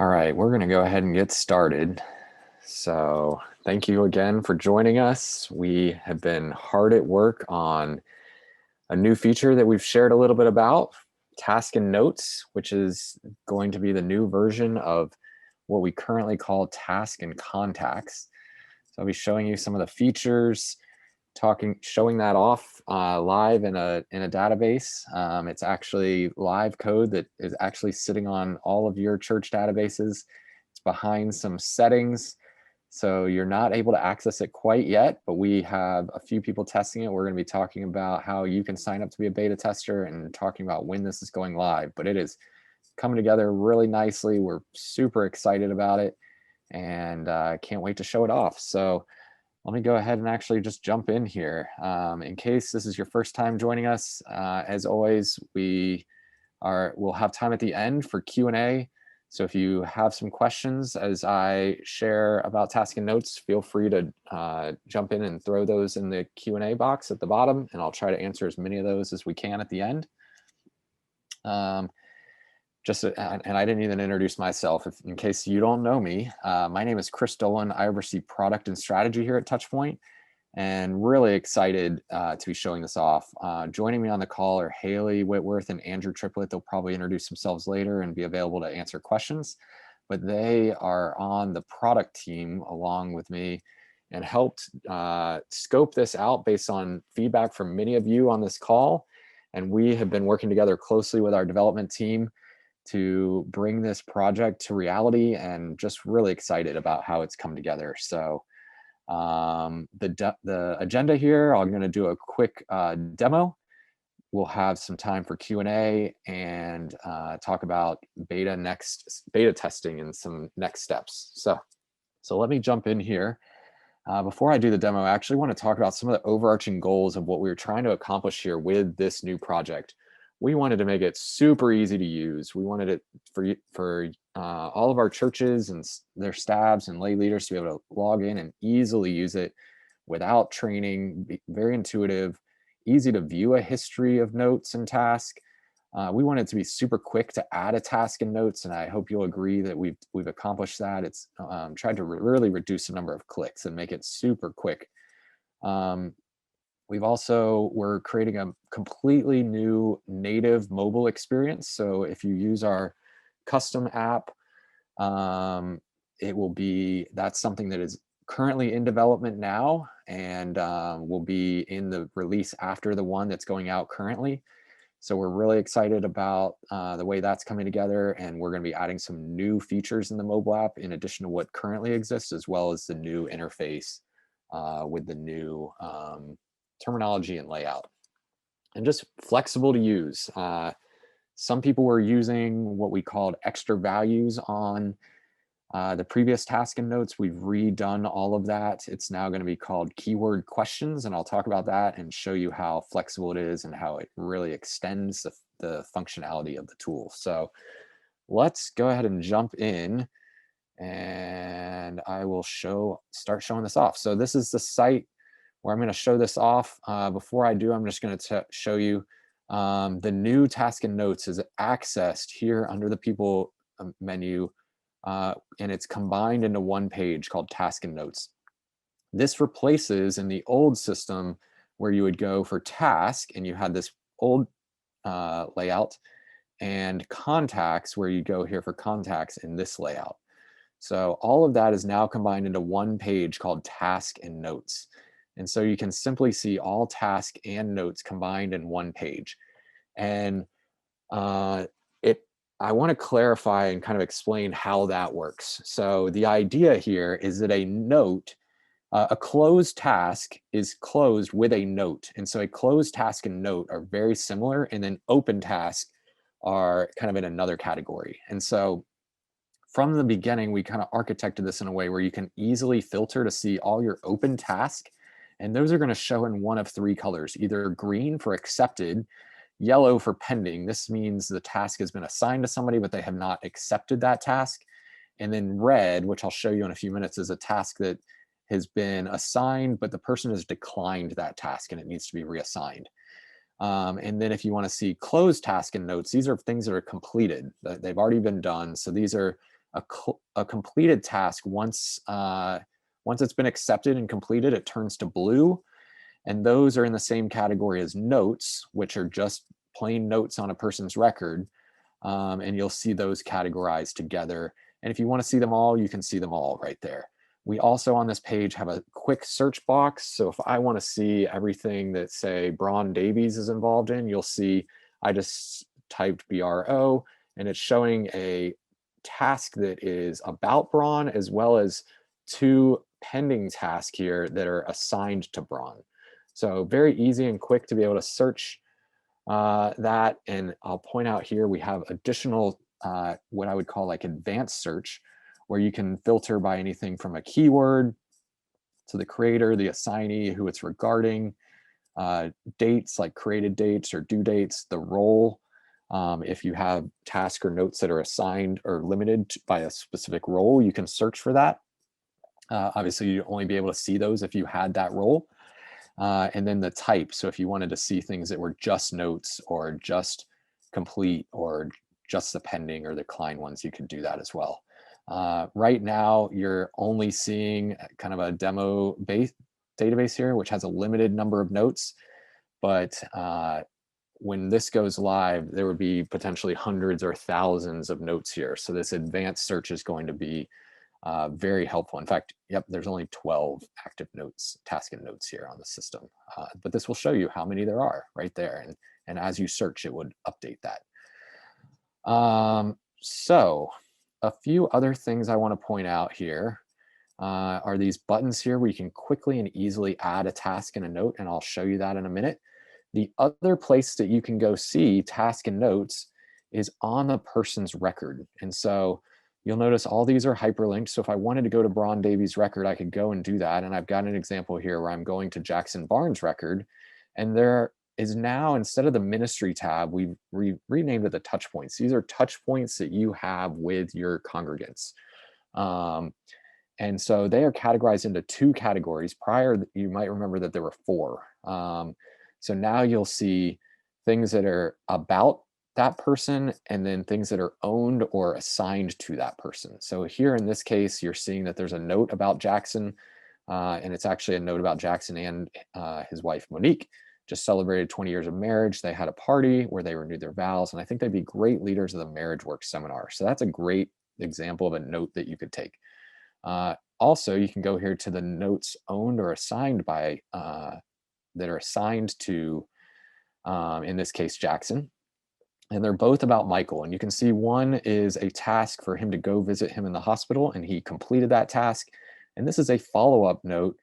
All right, we're going to go ahead and get started. So thank you again for joining us. We have been hard at work on a new feature that we've shared a little bit about, Task and Notes, which is going to be the new version of what we currently call Task and Contacts. So I'll be showing you some of the features, showing that off live in a database. It's actually live code that is actually sitting on all of your church databases. It's behind some settings, so you're not able to access it quite yet, but we have a few people testing it. We're going to be talking about how you can sign up to be a beta tester and talking about when this is going live, but it is coming together really nicely. We're super excited about it and can't wait to show it off. So let me go ahead and actually just jump in here. In case this is your first time joining us, as always, we'll have time at the end for Q&A. So if you have some questions as I share about Task and Notes, feel free to jump in and throw those in the Q&A box at the bottom, and I'll try to answer as many of those as we can at the end. And I didn't even introduce myself. In case you don't know me, my name is Chris Dolan. I oversee product and strategy here at TouchPoint, and really excited to be showing this off. Joining me on the call are Haley Whitworth and Andrew Triplett. They'll probably introduce themselves later and be available to answer questions, but they are on the product team along with me and helped scope this out based on feedback from many of you on this call. And we have been working together closely with our development team to bring this project to reality, and just really excited about how it's come together. So the agenda here, I'm going to do a quick demo. We'll have some time for Q&A and talk about beta testing and some next steps. So let me jump in here. Before I do the demo, I actually want to talk about some of the overarching goals of what we were trying to accomplish here with this new project. We wanted to make it super easy to use. We wanted it for all of our churches and their staffs and lay leaders to be able to log in and easily use it without training, be very intuitive, easy to view a history of notes and tasks. We want it to be super quick to add a task in notes, and I hope you'll agree that we've accomplished that. It's tried to really reduce the number of clicks and make it super quick. We're creating a completely new native mobile experience. So if you use our custom app, that's something that is currently in development now and will be in the release after the one that's going out currently. So we're really excited about the way that's coming together, and we're going to be adding some new features in the mobile app in addition to what currently exists, as well as the new interface with the new terminology and layout, and just flexible to use. Some people were using what we called extra values on the previous task and notes. We've redone all of that. It's now going to be called keyword questions, and I'll talk about that and show you how flexible it is and how it really extends the functionality of the tool. So let's go ahead and jump in, and I will start showing this off. So this is the site where I'm going to show this off. Before I do, I'm just going to show you the new task and notes is accessed here under the people menu, and it's combined into one page called task and notes. This replaces in the old system where you would go for task and you had this old layout, and contacts where you go here for contacts in this layout. So all of that is now combined into one page called task and notes. And so you can simply see all task and notes combined in one page. And I want to clarify and kind of explain how that works. So the idea here is that a note, a closed task is closed with a note. And so a closed task and note are very similar, and then open tasks are kind of in another category. And so from the beginning, we kind of architected this in a way where you can easily filter to see all your open tasks. And those are going to show in one of three colors, either green for accepted, yellow for pending. This means the task has been assigned to somebody, but they have not accepted that task. And then red, which I'll show you in a few minutes, is a task that has been assigned, but the person has declined that task and it needs to be reassigned. And then if you want to see closed task and notes, these are things that are completed, that they've already been done. So these are a completed task, once it's been accepted and completed, it turns to blue. And those are in the same category as notes, which are just plain notes on a person's record. And you'll see those categorized together. And if you want to see them all, you can see them all right there. We also on this page have a quick search box. So if I want to see everything that, say, Braun Davies is involved in, you'll see I just typed BRO, and it's showing a task that is about Braun, as well as 2 pending tasks here that are assigned to Braun. So very easy and quick to be able to search that. And I'll point out here, we have additional, what I would call like advanced search, where you can filter by anything from a keyword to the creator, the assignee, who it's regarding, dates like created dates or due dates, the role. If you have tasks or notes that are assigned or limited by a specific role, you can search for that. Obviously, you'd only be able to see those if you had that role. And then the type. So if you wanted to see things that were just notes or just complete or just the pending or decline ones, you could do that as well. Right now, you're only seeing kind of a demo database here, which has a limited number of notes. But when this goes live, there would be potentially hundreds or thousands of notes here. So this advanced search is going to be very helpful. In fact, yep, there's only 12 active notes, task and notes here on the system. But this will show you how many there are right there. And as you search, it would update that. So a few other things I want to point out here are these buttons here where you can quickly and easily add a task and a note, and I'll show you that in a minute. The other place that you can go see task and notes is on the person's record. And so you'll notice all these are hyperlinked. So if I wanted to go to Braun Davies' record, I could go and do that. And I've got an example here where I'm going to Jackson Barnes' record. And there is now, instead of the ministry tab, we've renamed it the touch points. These are touch points that you have with your congregants. And so they are categorized into 2 categories. Prior, you might remember that there were 4. So now you'll see things that are about that person, and then things that are owned or assigned to that person. So here in this case, you're seeing that there's a note about Jackson, and it's actually a note about Jackson and his wife, Monique, just celebrated 20 years of marriage. They had a party where they renewed their vows, and I think they'd be great leaders of the Marriage Work Seminar. So that's a great example of a note that you could take. Also, you can go here to the notes owned or assigned by, that are assigned to, in this case, Jackson. And they're both about Michael. And you can see one is a task for him to go visit him in the hospital, and he completed that task. And this is a follow-up note,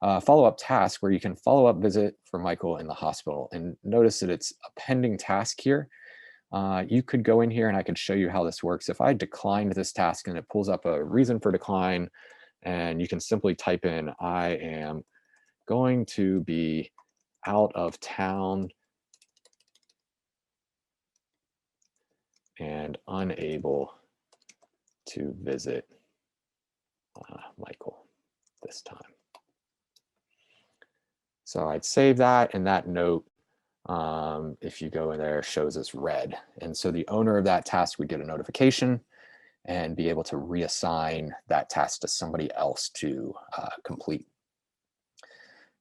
follow-up task where you can follow-up visit for Michael in the hospital. And notice that it's a pending task here. You could go in here and I could show you how this works. If I declined this task, and it pulls up a reason for decline, and you can simply type in, I am going to be out of town and unable to visit Michael this time. So I'd save that, and that note, if you go in there, shows as red. And so the owner of that task would get a notification and be able to reassign that task to somebody else to complete.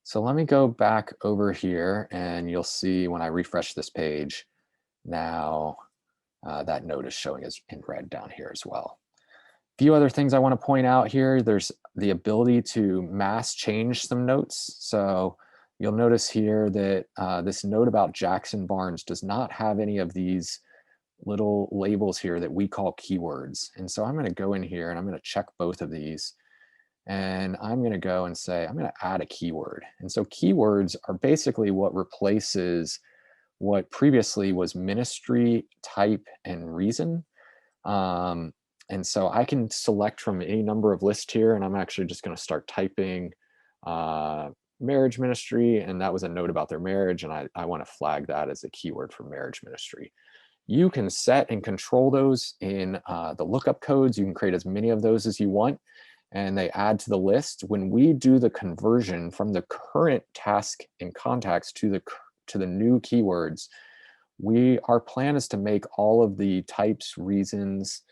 So let me go back over here, and you'll see when I refresh this page, now that note is showing as in red down here as well. A few other things I want to point out here. There's the ability to mass change some notes. So you'll notice here that this note about Jackson Barnes does not have any of these little labels here that we call keywords. And so I'm going to go in here and I'm going to check both of these. And I'm going to go and say, I'm going to add a keyword. And so keywords are basically what replaces what previously was ministry, type, and reason. And so I can select from any number of lists here, and I'm actually just going to start typing marriage ministry, and that was a note about their marriage, and I want to flag that as a keyword for marriage ministry. You can set and control those in the lookup codes. You can create as many of those as you want, and they add to the list. When we do the conversion from the current task and contacts to the new keywords, our plan is to make all of the types, reasons,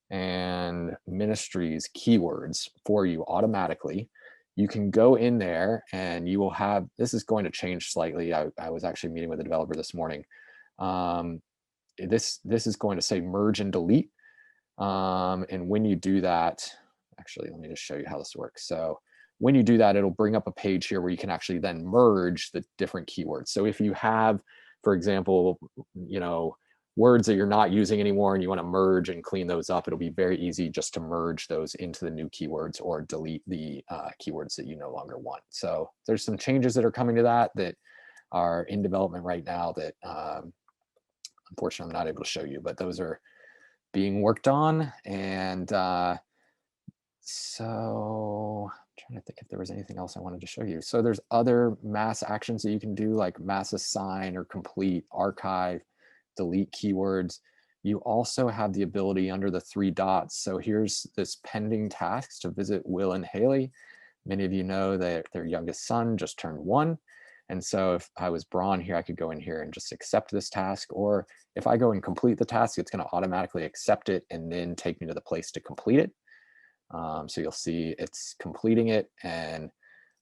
and ministries keywords for you automatically. You can go in there and you will have, this is going to change slightly. I was actually meeting with a developer this morning. Um, this is going to say merge and delete. And when you do that, actually, let me just show you how this works. So when you do that, it'll bring up a page here where you can actually then merge the different keywords. So if you have, for example, words that you're not using anymore and you want to merge and clean those up, it'll be very easy just to merge those into the new keywords or delete the keywords that you no longer want. So there's some changes that are coming to that are in development right now that unfortunately I'm not able to show you, but those are being worked on. And so I'm trying to think if there was anything else I wanted to show you. So there's other mass actions that you can do, like mass assign or complete, archive, delete keywords. You also have the ability under the 3 dots. So here's this pending tasks to visit Will and Haley. Many of you know that their youngest son just turned 1. And so if I was Braun here, I could go in here and just accept this task. Or if I go and complete the task, it's going to automatically accept it and then take me to the place to complete it. So you'll see it's completing it, and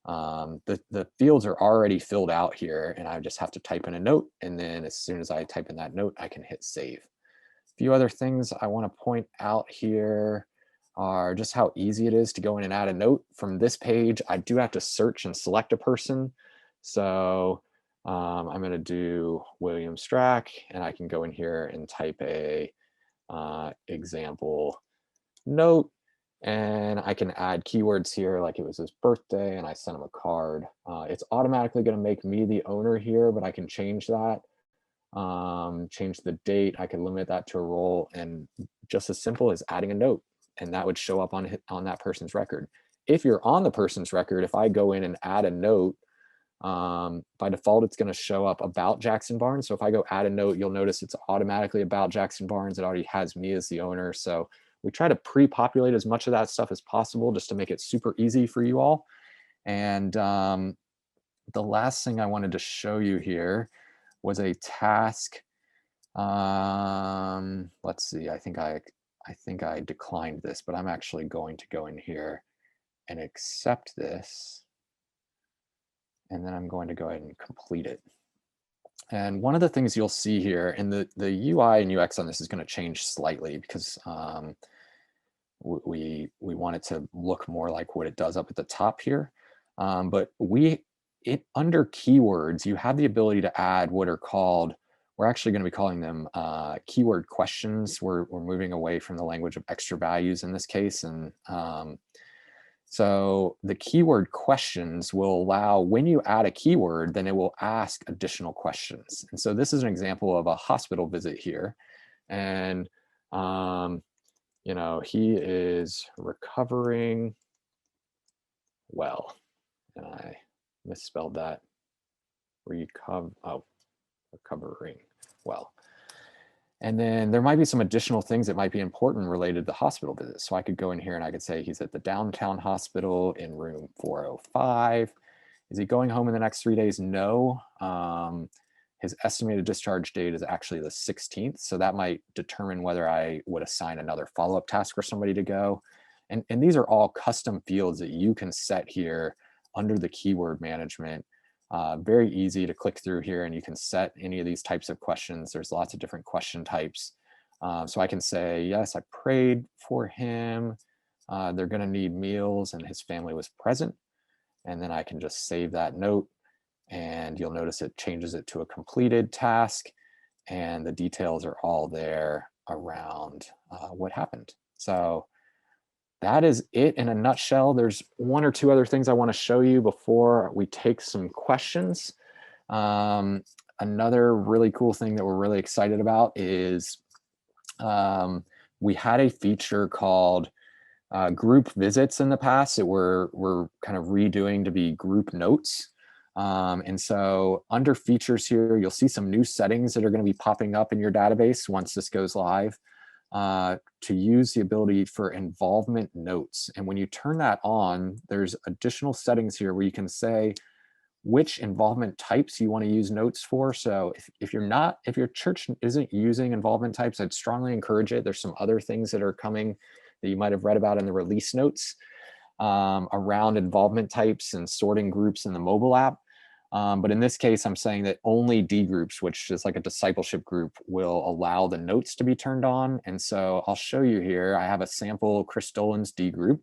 the fields are already filled out here, and I just have to type in a note. And then as soon as I type in that note, I can hit save. A few other things I want to point out here are just how easy it is to go in and add a note. From this page, I do have to search and select a person. So I'm going to do William Strack, and I can go in here and type a example note, and I can add keywords here, like it was his birthday and I sent him a card. It's automatically going to make me the owner here, but I can change that. Change the date. I can limit that to a role, and just as simple as adding a note, and that would show up on that person's record. If you're on the person's record, if I go in and add a note, by default, it's going to show up about Jackson Barnes. So if I go add a note, you'll notice it's automatically about Jackson Barnes. It already has me as the owner. So we try to pre-populate as much of that stuff as possible just to make it super easy for you all. And the last thing I wanted to show you here was a task. Let's see, I think I declined this, but I'm actually going to go in here and accept this. And then I'm going to go ahead and complete it. And one of the things you'll see here, and the UI and UX on this is going to change slightly because we want it to look more like what it does up at the top here. But under keywords, you have the ability to add what are called, we're actually going to be calling them keyword questions. We're moving away from the language of extra values in this case. And so the keyword questions will allow, when you add a keyword, then it will ask additional questions. And so this is an example of a hospital visit here. And, he is recovering well. And I misspelled that. Recovering well. And then there might be some additional things that might be important related to the hospital visit. So I could go in here and I could say he's at the downtown hospital in room 405. Is he going home in the next 3 days? No. His estimated discharge date is actually the 16th. So that might determine whether I would assign another follow-up task for somebody to go. And these are all custom fields that you can set here under the keyword management. Very easy to click through here, and you can set any of these types of questions. There's lots of different question types. So I can say, yes, I prayed for him. They're going to need meals, and his family was present. And then I can just save that note, and you'll notice it changes it to a completed task, and the details are all there around what happened. So that is it in a nutshell. There's 1 or 2 other things I want to show you before we take some questions. Another really cool thing that we're really excited about is we had a feature called group visits in the past that we're kind of redoing to be group notes. And so under features here, you'll see some new settings that are going to be popping up in your database once this goes live. To use the ability for involvement notes. And when you turn that on, there's additional settings here where you can say, which involvement types you want to use notes for. So if your church isn't using involvement types, I'd strongly encourage it. There's some other things that are coming that you might have read about in the release notes around involvement types and sorting groups in the mobile app. But in this case, I'm saying that only D groups, which is like a discipleship group, will allow the notes to be turned on. And so I'll show you here. I have a sample Chris Dolan's D group,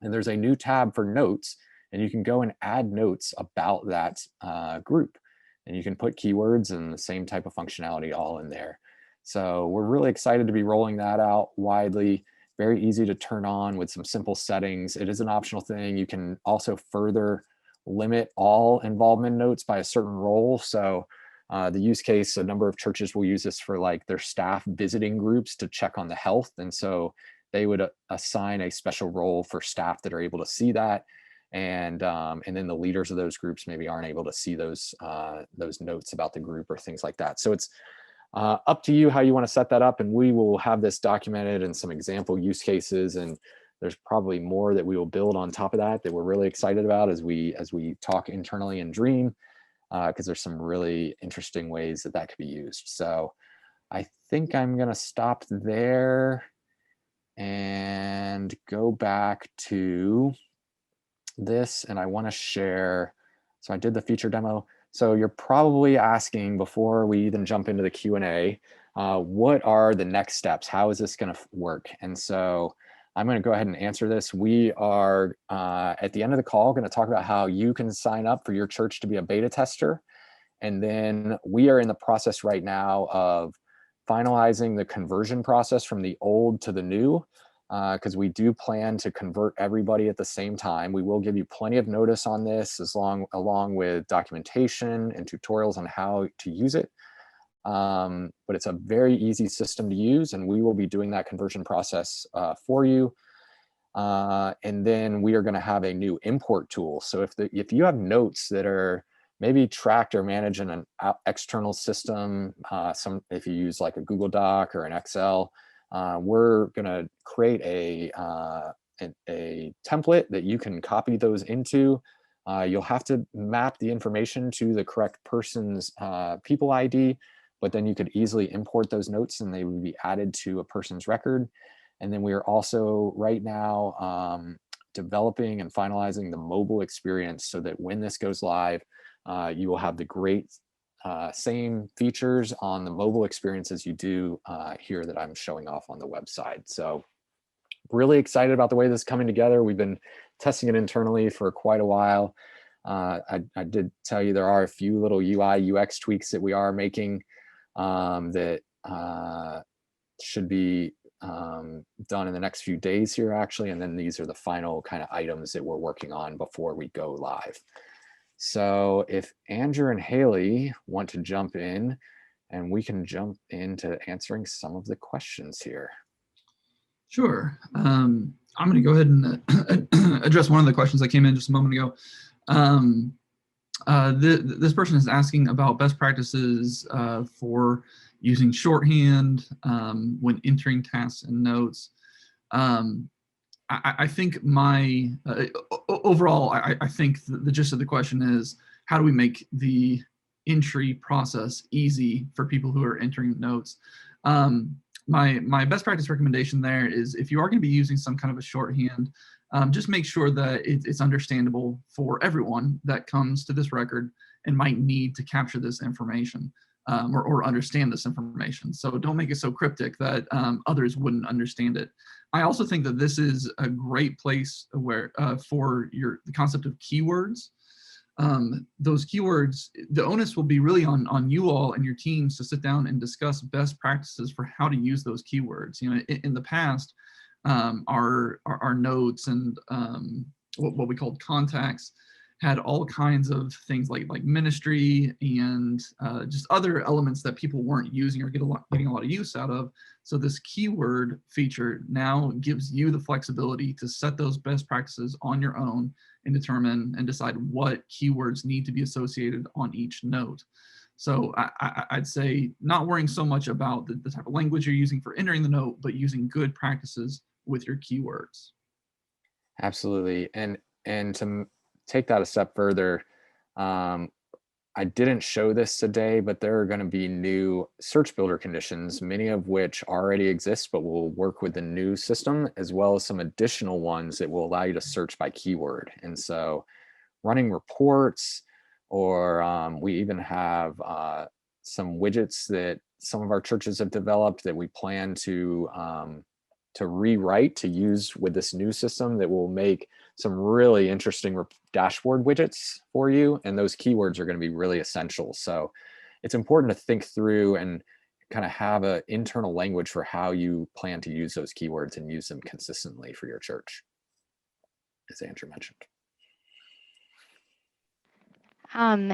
and there's a new tab for notes, and you can go and add notes about that group. And you can put keywords and the same type of functionality all in there. So we're really excited to be rolling that out widely. Very easy to turn on with some simple settings. It is an optional thing. You can also further limit all involvement notes by a certain role. So the use case, a number of churches will use this for like their staff visiting groups to check on the health. And so they would assign a special role for staff that are able to see that. And then the leaders of those groups maybe aren't able to see those notes about the group or things like that. So it's up to you how you want to set that up, and we will have this documented in some example use cases, and there's probably more that we will build on top of that we're really excited about as we talk internally and dream, because there's some really interesting ways that could be used. So I think I'm going to stop there and go back to this, and I want to share. So I did the feature demo. So you're probably asking, before we even jump into the Q&A, what are the next steps? How is this going to work? And so I'm going to go ahead and answer this. We are, at the end of the call, going to talk about how you can sign up for your church to be a beta tester. And then we are in the process right now of finalizing the conversion process from the old to the new, because we do plan to convert everybody at the same time. We will give you plenty of notice on this, along with documentation and tutorials on how to use it. But it's a very easy system to use, and we will be doing that conversion process for you. And then we are going to have a new import tool. So if you have notes that are maybe tracked or managed in an external system, if you use like a Google Doc or an Excel, we're going to create a template that you can copy those into. You'll have to map the information to the correct person's people ID, but then you could easily import those notes and they would be added to a person's record. And then we are also right now developing and finalizing the mobile experience so that when this goes live, you will have the great same features on the mobile experience as you do here that I'm showing off on the website. So really excited about the way this is coming together. We've been testing it internally for quite a while. I did tell you there are a few little UI UX tweaks that we are making that should be done in the next few days here, actually. And then these are the final kind of items that we're working on before we go live. So if Andrew and Haley want to jump in, and we can jump into answering some of the questions here. Sure. I'm going to go ahead and address one of the questions that came in just a moment ago. This person is asking about best practices for using shorthand when entering tasks and notes. I think overall, I think the gist of the question is, how do we make the entry process easy for people who are entering notes? My best practice recommendation there is, if you are going to be using some kind of a shorthand, just make sure that it's understandable for everyone that comes to this record and might need to capture this information or understand this information. So don't make it so cryptic that others wouldn't understand it. I also think that this is a great place where for the concept of keywords. Those keywords, the onus will be really on you all and your teams to sit down and discuss best practices for how to use those keywords. You know, in the past, our notes and what we called contacts had all kinds of things like ministry and just other elements that people weren't using or getting a lot of use out of. So this keyword feature now gives you the flexibility to set those best practices on your own and determine and decide what keywords need to be associated on each note. So I'd say not worrying so much about the type of language you're using for entering the note, but using good practices with your keywords. Absolutely. And to take that a step further, I didn't show this today, but there are going to be new search builder conditions, many of which already exist, but will work with the new system, as well as some additional ones that will allow you to search by keyword. And so running reports, or we even have some widgets that some of our churches have developed that we plan to rewrite to use with this new system that will make some really interesting dashboard widgets for you. And those keywords are going to be really essential. So it's important to think through and kind of have an internal language for how you plan to use those keywords and use them consistently for your church, as Andrew mentioned.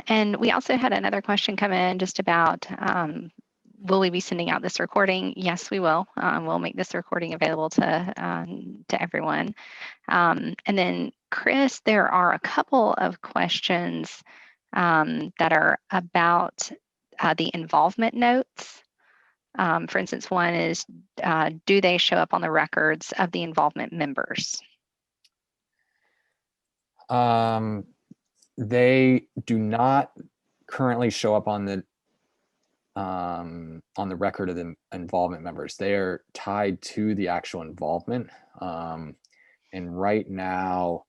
And we also had another question come in just about, will we be sending out this recording? Yes, we will. We'll make this recording available to everyone. And then Chris, there are a couple of questions that are about the involvement notes. For instance, one is, do they show up on the records of the involvement members? They do not currently show up on the record of the involvement members. They are tied to the actual involvement. And right now,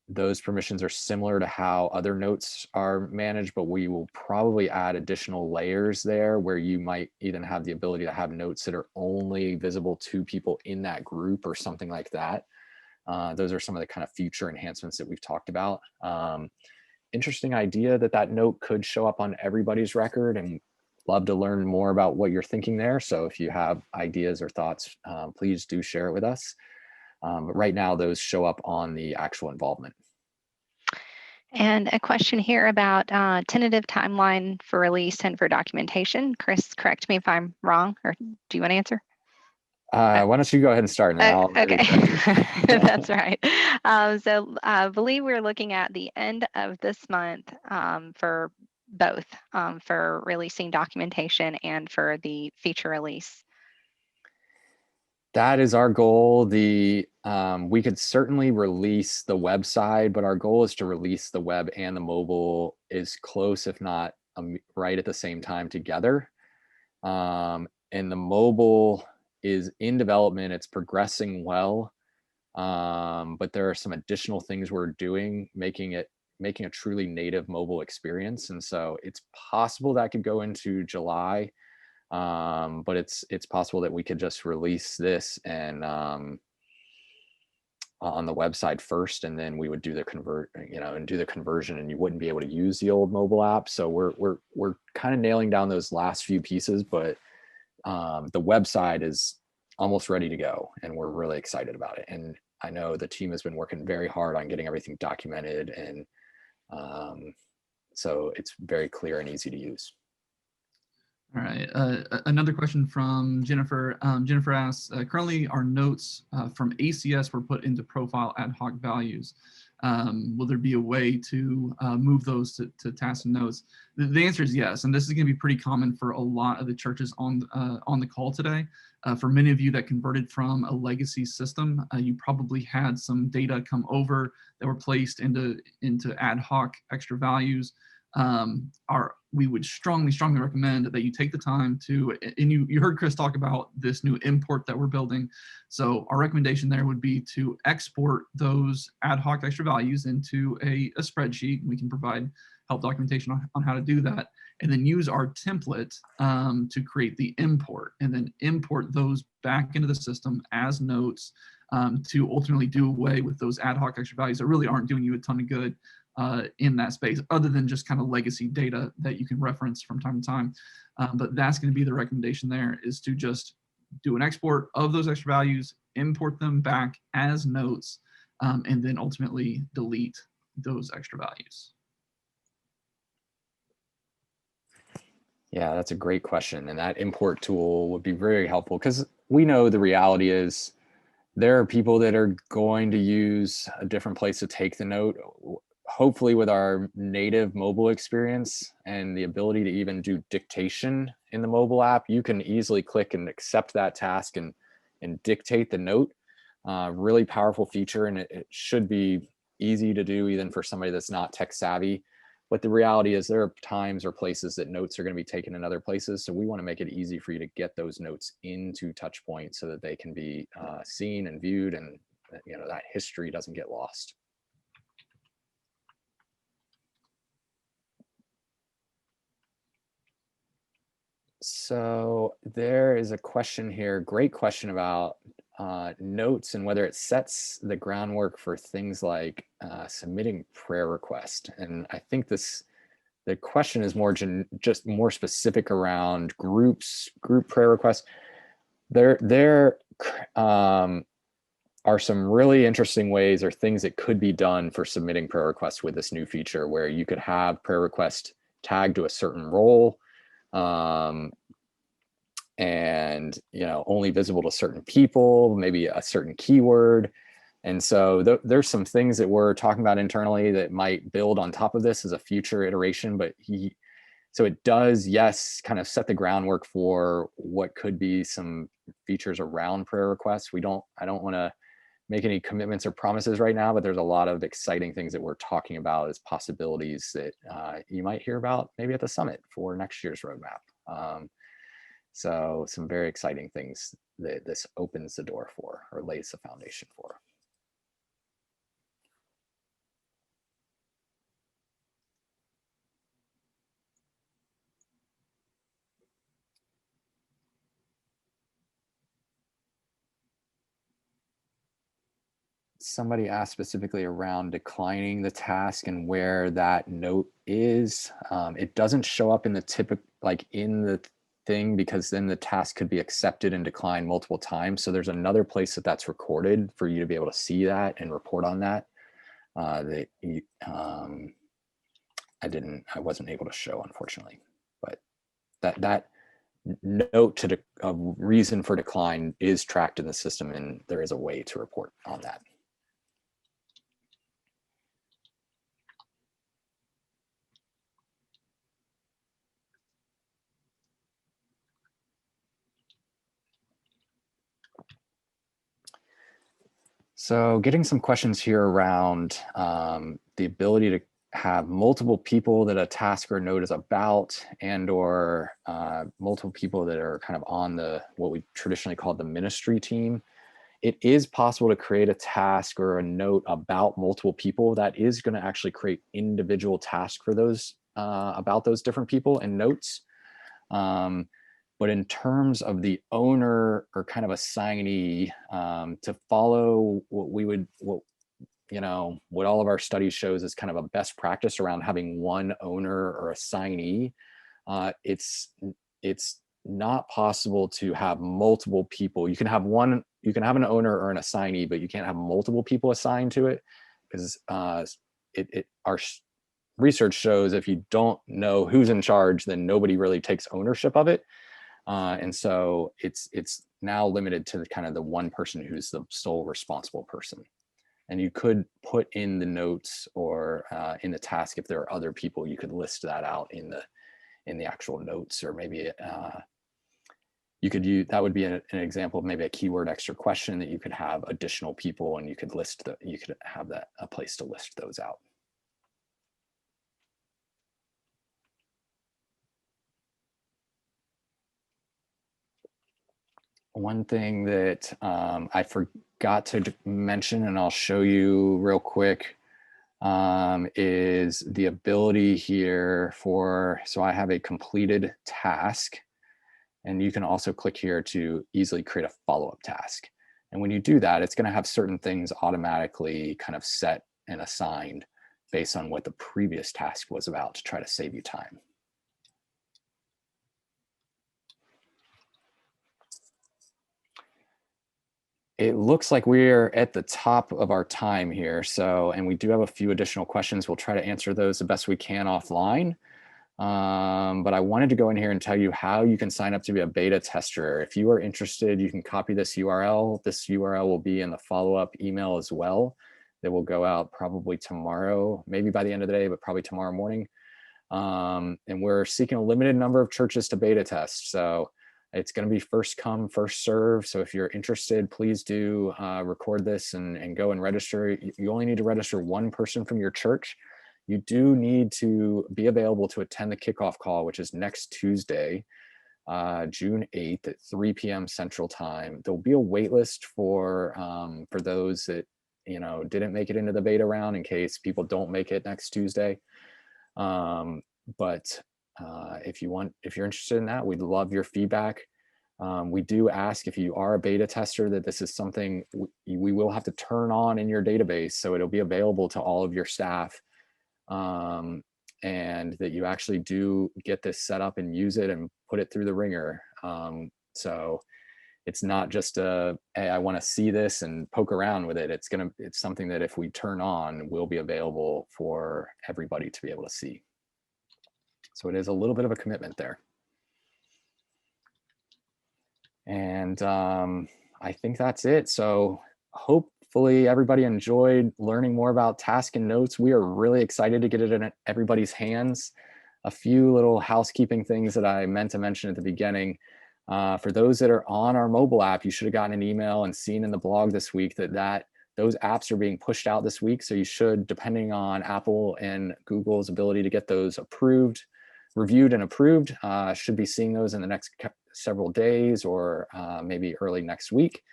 those permissions are similar to how other notes are managed, but we will probably add additional layers there where you might even have the ability to have notes that are only visible to people in that group or something like that. Those are some of the kind of future enhancements that we've talked about. Interesting idea that note could show up on everybody's record, and love to learn more about what you're thinking there. So if you have ideas or thoughts, please do share it with us. But right now, those show up on the actual involvement. And a question here about tentative timeline for release and for documentation. Chris, correct me if I'm wrong, or do you want to answer? Why don't you go ahead and start, and then I'll okay. That's right. So I believe we're looking at the end of this month for both, for releasing documentation and for the feature release. That is our goal. We could certainly release the website, but our goal is to release the web and the mobile as close, if not right at the same time together. And the mobile is in development. It's progressing well. But there are some additional things we're doing, making a truly native mobile experience. And so it's possible that could go into July. But it's possible that we could just release this and on the website first, and then we would do the conversion, and you wouldn't be able to use the old mobile app. So we're kind of nailing down those last few pieces, but the website is almost ready to go, and we're really excited about it. And I know the team has been working very hard on getting everything documented, and so it's very clear and easy to use. All right. Another question from Jennifer. Jennifer asks, currently our notes from ACS were put into profile ad hoc values. Will there be a way to move those to tasks and notes? The answer is yes, and this is going to be pretty common for a lot of the churches on the call today. For many of you that converted from a legacy system, you probably had some data come over that were placed into ad hoc extra values. We would strongly recommend that you take the time to, and you heard Chris talk about this new import that we're building. So our recommendation there would be to export those ad hoc extra values into a spreadsheet. We can provide help documentation on how to do that, and then use our template to create the import, and then import those back into the system as notes to ultimately do away with those ad hoc extra values that really aren't doing you a ton of good in that space, other than just kind of legacy data that you can reference from time to time. But that's going to be the recommendation there, is to just do an export of those extra values, import them back as notes, and then ultimately delete those extra values. Yeah, that's a great question. And that import tool would be very helpful, because we know the reality is there are people that are going to use a different place to take the note. Hopefully with our native mobile experience and the ability to even do dictation in the mobile app, you can easily click and accept that task and dictate the note. Really powerful feature, and it should be easy to do even for somebody that's not tech savvy. But the reality is there are times or places that notes are going to be taken in other places. So we want to make it easy for you to get those notes into TouchPoint so that they can be seen and viewed, and that history doesn't get lost. So there is a question here, great question about notes and whether it sets the groundwork for things like submitting prayer requests. And I think the question is just more specific around group prayer requests. There are some really interesting ways or things that could be done for submitting prayer requests with this new feature, where you could have prayer request tagged to a certain role, and only visible to certain people, maybe a certain keyword. And so there's some things that we're talking about internally that might build on top of this as a future iteration. But so it does, yes, kind of set the groundwork for what could be some features around prayer requests. I don't want to make any commitments or promises right now, but there's a lot of exciting things that we're talking about as possibilities that you might hear about maybe at the summit for next year's roadmap. So some very exciting things that this opens the door for, or lays the foundation for. Somebody asked specifically around declining the task and where that note is. It doesn't show up in the in the thing, because then the task could be accepted and declined multiple times. So there's another place that's recorded for you to be able to see that and report on that. I wasn't able to show, unfortunately, but that note to a reason for decline is tracked in the system, and there is a way to report on that. So getting some questions here around the ability to have multiple people that a task or note is about, and or multiple people that are kind of on what we traditionally call the ministry team. It is possible to create a task or a note about multiple people that is going to actually create individual tasks for those about those different people and notes. But in terms of the owner or kind of assignee, to follow what all of our studies shows is kind of a best practice around having one owner or assignee. It's not possible to have multiple people. You can have an owner or an assignee, but you can't have multiple people assigned to it, because our research shows if you don't know who's in charge, then nobody really takes ownership of it. And so it's now limited to the one person who's the sole responsible person. And you could put in the notes or in the task, if there are other people, you could list that out in the actual notes, or maybe you could use, that would be an example of maybe a keyword extra question that you could have additional people, and you could have that a place to list those out. One thing that I forgot to mention, and I'll show you real quick, is the ability here so I have a completed task, and you can also click here to easily create a follow-up task. And when you do that, it's going to have certain things automatically kind of set and assigned based on what the previous task was about, to try to save you time. It looks like we're at the top of our time here. And we do have a few additional questions. We'll try to answer those the best we can offline. But I wanted to go in here and tell you how you can sign up to be a beta tester. If you are interested, you can copy this URL. This URL will be in the follow-up email as well. That will go out probably tomorrow, maybe by the end of the day, but probably tomorrow morning. And we're seeking a limited number of churches to beta test. So it's going to be first come, first serve. So if you're interested, please do record this and go and register. You only need to register one person from your church. you do need to be available to attend the kickoff call, which is next Tuesday, June 8th at 3 p.m. Central Time. There'll be a wait list for those that, you know, didn't make it into the beta round in case people don't make it next Tuesday. But if you're interested in that, we'd love your feedback. We do ask, if you are a beta tester, that this is something we will have to turn on in your database, so it'll be available to all of your staff, and that you actually do get this set up and use it and put it through the ringer. So it's not just a, hey, I want to see this and poke around with it. It's something that if we turn on, will be available for everybody to be able to see. So it is a little bit of a commitment there. And I think that's it. So hopefully everybody enjoyed learning more about task and notes. We are really excited to get it in everybody's hands. A few little housekeeping things that I meant to mention at the beginning. For those that are on our mobile app, you should have gotten an email and seen in the blog this week that those apps are being pushed out this week. So you should, depending on Apple and Google's ability to get those reviewed and approved, should be seeing those in the next several days, or maybe early next week.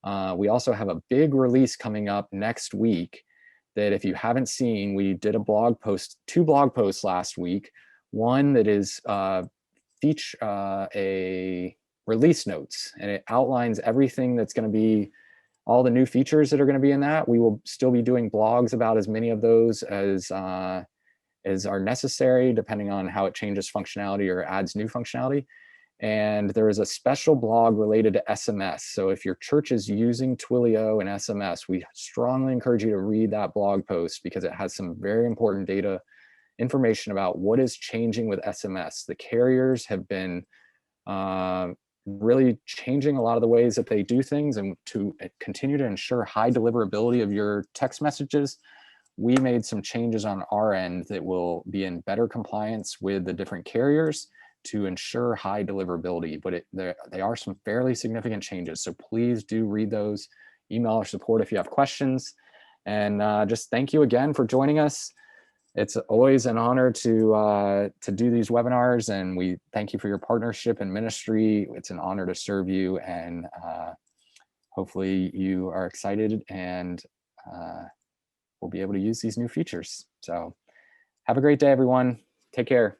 We also have a big release coming up next week that, if you haven't seen, we did two blog posts last week. One that is a release notes, and it outlines everything that's going to be, all the new features that are going to be in that. We will still be doing blogs about as many of those as are necessary, depending on how it changes functionality or adds new functionality. And there is a special blog related to SMS. So if your church is using Twilio and SMS, we strongly encourage you to read that blog post, because it has some very important data information about what is changing with SMS. The carriers have been really changing a lot of the ways that they do things, and to continue to ensure high deliverability of your text messages, we made some changes on our end that will be in better compliance with the different carriers to ensure high deliverability. But they are some fairly significant changes. So please do read those. Email our support if you have questions. And just thank you again for joining us. It's always an honor to do these webinars, and we thank you for your partnership and ministry. It's an honor to serve you, and hopefully you are excited and we'll be able to use these new features. So have a great day, everyone. Take care.